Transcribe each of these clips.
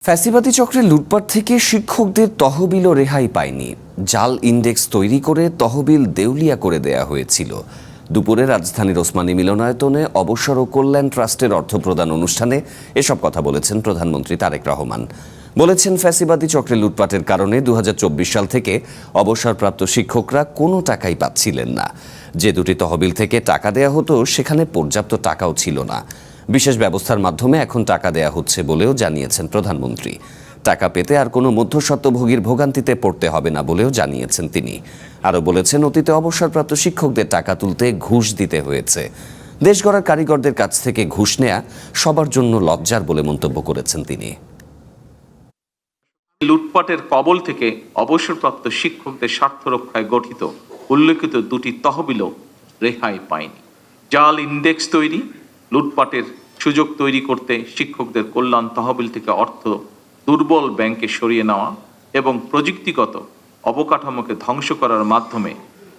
ফ্যাসিবাদী চক্রের লুটপাট থেকে শিক্ষকদের তহবিলও রেহাই পায়নি। জাল ইন্ডেক্স তৈরি করে তহবিল দেউলিয়া করে দেয়া হয়েছিল। দুপুরে রাজধানীর ওসমানী মিলনায়তনে অবসর ও কল্যাণ ট্রাস্টের অর্থ প্রদান অনুষ্ঠানে এসব কথা বলেছেন প্রধানমন্ত্রী তারেক রহমান। বলেছেন, ফ্যাসিবাদী চক্রের লুটপাটের কারণে ২০২৪ সাল থেকে অবসরপ্রাপ্ত শিক্ষকরা কোনো টাকাই পাচ্ছিলেন না। যে দুটি তহবিল থেকে টাকা দেয়া হতো সেখানে পর্যাপ্ত টাকাও ছিল না। বিশেষ ব্যবস্থার মাধ্যমে এখন টাকা দেয়া হচ্ছে বলেও জানিয়েছেন প্রধানমন্ত্রী। টাকা পেতে আর কোনো মধ্যস্বত্বভোগীর ভোগান্তিতে পড়তে হবে না বলেও জানিয়েছেন তিনি। আরও বলেছেন, অতীতে অবসরপ্রাপ্ত শিক্ষকদের টাকা তুলতে ঘুষ দিতে হয়েছে। দেশ গড়ার কারিগরদের কাছ থেকে ঘুষ নেয়া সবার জন্য লজ্জার বলে মন্তব্য করেছেন তিনি। লুটপাটের কবল থেকে অবসরপ্রাপ্ত শিক্ষকদের স্বার্থ রক্ষায় গঠিত উল্লেখিত দুটি তহবিলও রেহাই পায়নি। জাল ইন্ডেক্স তৈরি, লুটপাটের সুযোগ তৈরি করতে শিক্ষকদের কল্যাণ তহবিল থেকে অর্থ দুর্বল ব্যাংকে সরিয়ে নেওয়া এবং প্রযুক্তিগত অবকাঠামোকে ধ্বংস করার মাধ্যমে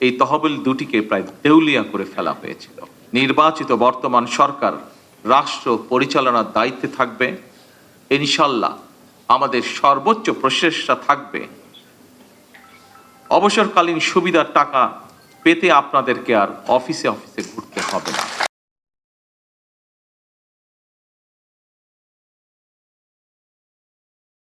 এই তহবিল দুটিকে প্রায় দেউলিয়া করে ফেলা হয়েছিল। নির্বাচিত বর্তমান সরকার রাষ্ট্র পরিচালনার দায়িত্বে থাকবে। ইনশাল্লাহ আমাদের সর্বোচ্চ প্রচেষ্টা থাকবে অবসরকালীন সুবিধার টাকা পেতে আপনাদেরকে আর অফিসে ঘুরতে হবে না।